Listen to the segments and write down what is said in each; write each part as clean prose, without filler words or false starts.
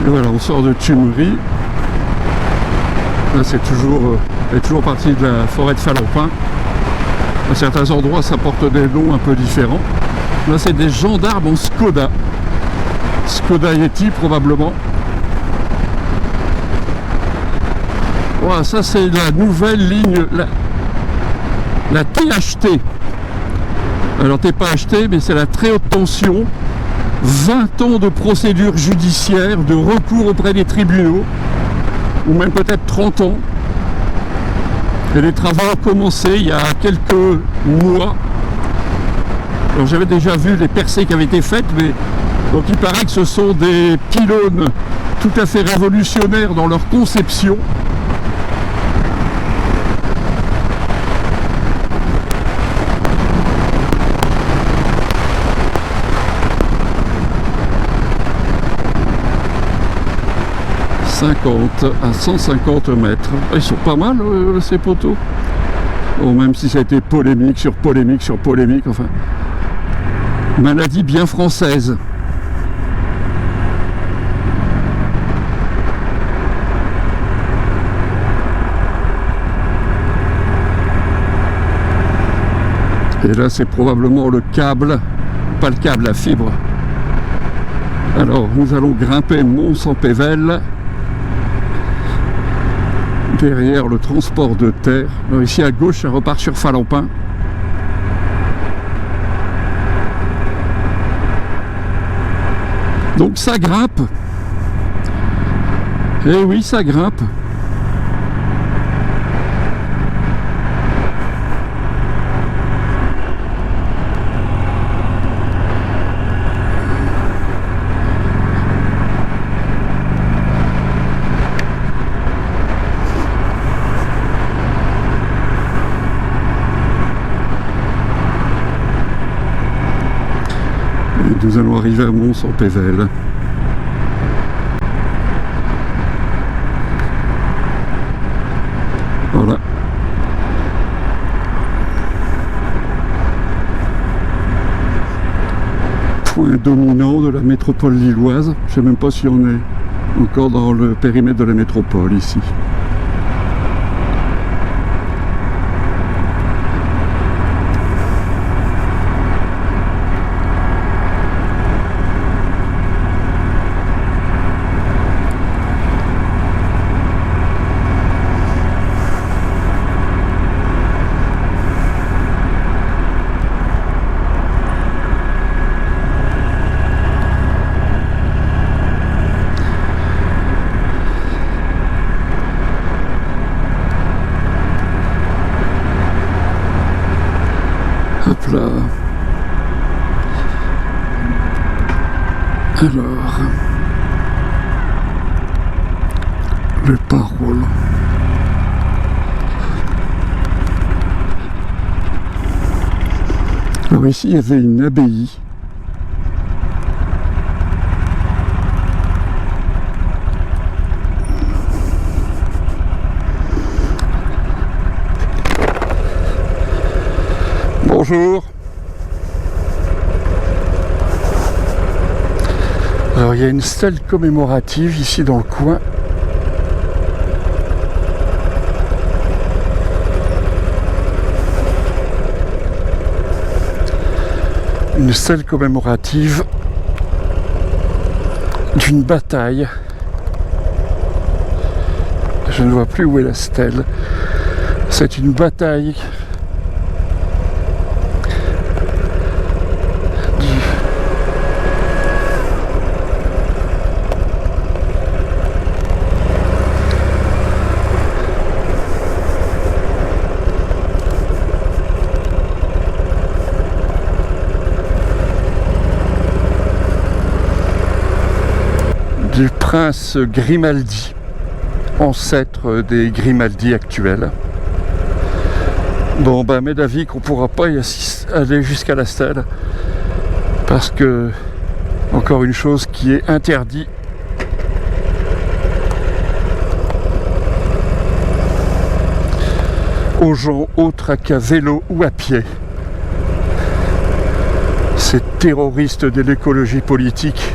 Et voilà, on sort de Thumerie. Là, c'est toujours partie de la forêt de Falampin. À certains endroits, ça porte des noms un peu différents. Là, c'est des gendarmes en Skoda. Skoda Yeti, probablement. Voilà, ça, c'est la nouvelle ligne, la THT. Alors, THT, mais c'est la très haute tension. 20 ans de procédure judiciaire, de recours auprès des tribunaux, ou même peut-être 30 ans. Et les travaux ont commencé il y a quelques mois. Alors j'avais déjà vu les percées qui avaient été faites, mais donc il paraît que ce sont des pylônes tout à fait révolutionnaires dans leur conception. À 150 mètres. Ils sont pas mal ces poteaux. Bon, même si ça a été polémique sur polémique sur polémique, enfin. Maladie bien française. Et là c'est probablement le câble, pas le câble, la fibre. Alors nous allons grimper Mont-Saint-Pével. Derrière le transport de terre. Alors ici à gauche, ça repart sur Falampin. Donc ça grimpe. Eh oui, ça grimpe. Nous allons arriver à Mont-Saint-Pével. Voilà. Point dominant de la métropole lilloise. Je ne sais même pas si on est encore dans le périmètre de la métropole ici. Hop là. Alors, les paroles. Alors ici, il y avait une abbaye. Bonjour. Alors il y a une stèle commémorative ici dans le coin. Une stèle commémorative d'une bataille. Je ne vois plus où est la stèle. C'est une bataille du prince Grimaldi, ancêtre des Grimaldi actuels. Bon, ben, m'est d'avis qu'on ne pourra pas aller jusqu'à la stèle parce que, encore une chose qui est interdite aux gens autres qu'à vélo ou à pied. Ces terroristes de l'écologie politique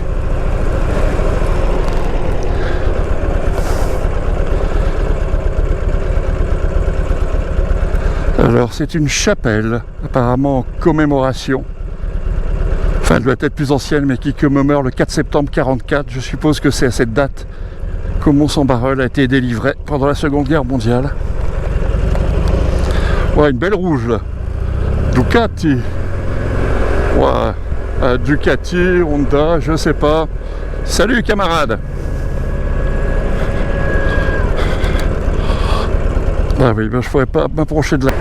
Alors c'est une chapelle, apparemment en commémoration. Enfin, elle doit être plus ancienne, mais qui commémore le 4 septembre 1944. Je suppose que c'est à cette date que Mons-en-Barœul a été délivré pendant la Seconde Guerre mondiale. Ouais, une belle rouge là. Ducati. Ouais, Ducati, Honda, je sais pas. Salut camarade. Ah oui, ben je pourrais pas m'approcher de là.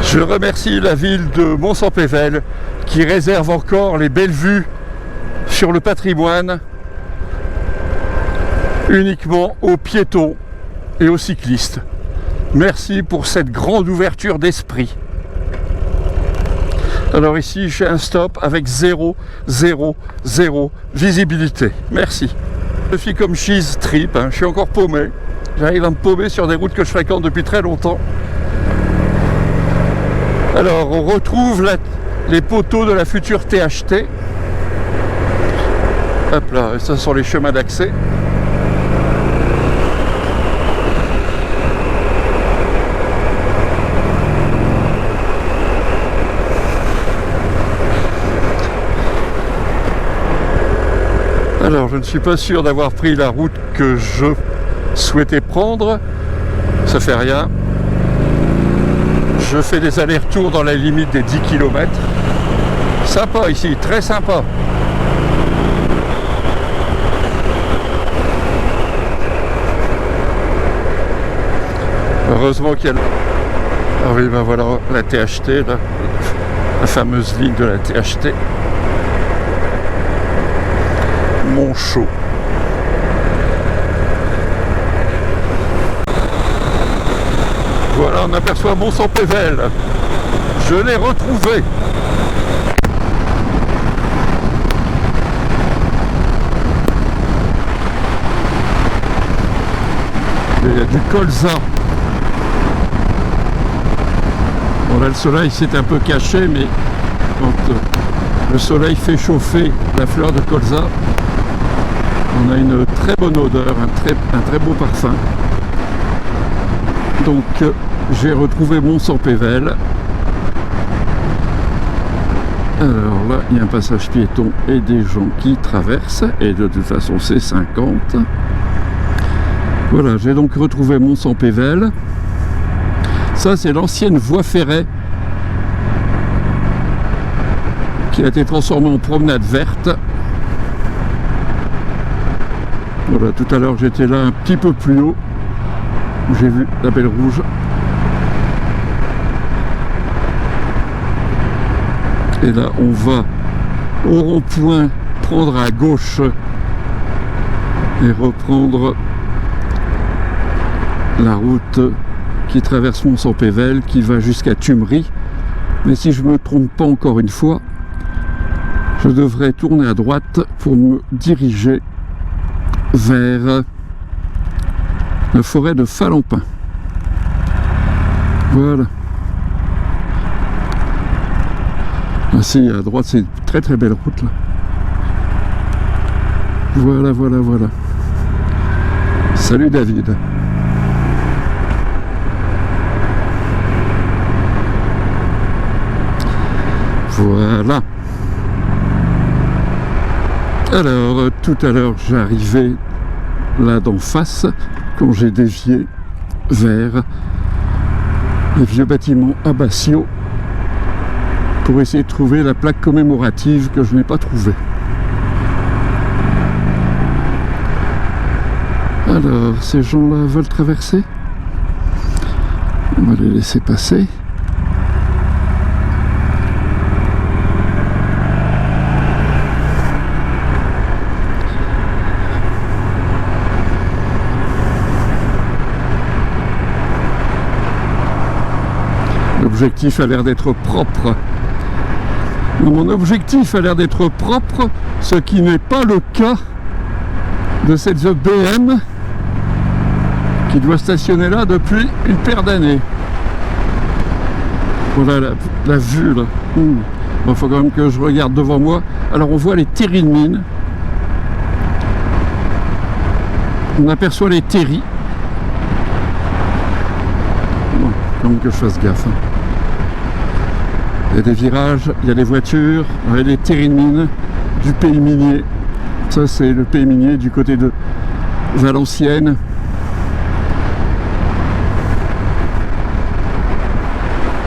Je remercie la ville de Mons-en-Pévèle qui réserve encore les belles vues sur le patrimoine uniquement aux piétons et aux cyclistes. Merci pour cette grande ouverture d'esprit. Alors ici j'ai un stop avec 0 visibilité. Merci. Je suis comme cheese trip, hein. Je suis encore paumé. J'arrive à me paumer sur des routes que je fréquente depuis très longtemps. Alors on retrouve les poteaux de la future THT. Hop là, ça sont les chemins d'accès. Alors je ne suis pas sûr d'avoir pris la route que je souhaitais prendre. Ça fait rien. Je fais des allers-retours dans la limite des 10 km. Sympa ici, très sympa. Heureusement qu'il y a... Ah oui, ben voilà la THT, là. La fameuse ligne de la THT. Montchaud. Voilà, on aperçoit Mons-en-Pévèle. Je l'ai retrouvé. Il y a du colza. Bon là le soleil s'est un peu caché, mais quand le soleil fait chauffer la fleur de colza, on a une très bonne odeur, un très beau parfum. Donc j'ai retrouvé Mons-en-Pévèle. Alors là, il y a un passage piéton et des gens qui traversent, et de toute façon c'est 50. Voilà, j'ai donc retrouvé Mons-en-Pévèle. Ça c'est l'ancienne voie ferrée qui a été transformée en promenade verte. Voilà, tout à l'heure j'étais là un petit peu plus haut. J'ai vu la belle rouge. Et là, on va au rond-point, prendre à gauche et reprendre la route qui traverse Mons-en-Pévèle, qui va jusqu'à Thumeries. Mais si je ne me trompe pas encore une fois, je devrais tourner à droite pour me diriger vers la forêt de Falampin. Voilà. Ah si, à droite, c'est une très belle route là. Voilà, voilà, voilà. Salut David. Voilà. Alors, tout à l'heure, j'arrivais là d'en face, quand j'ai dévié vers les vieux bâtiments abbatiaux pour essayer de trouver la plaque commémorative que je n'ai pas trouvée. Alors, ces gens-là veulent traverser? On va les laisser passer. L'objectif a l'air d'être propre. Mon objectif a l'air d'être propre, ce qui n'est pas le cas de cette BM qui doit stationner là depuis une paire d'années. Voilà la vue là. Il faut quand même que je regarde devant moi. Alors on voit les terrines mines On aperçoit les terris. Bon, quand même que je fasse gaffe. Hein. Il y a des virages, il y a des voitures, il y a des terris de mine du pays minier. Ça, c'est le pays minier du côté de Valenciennes.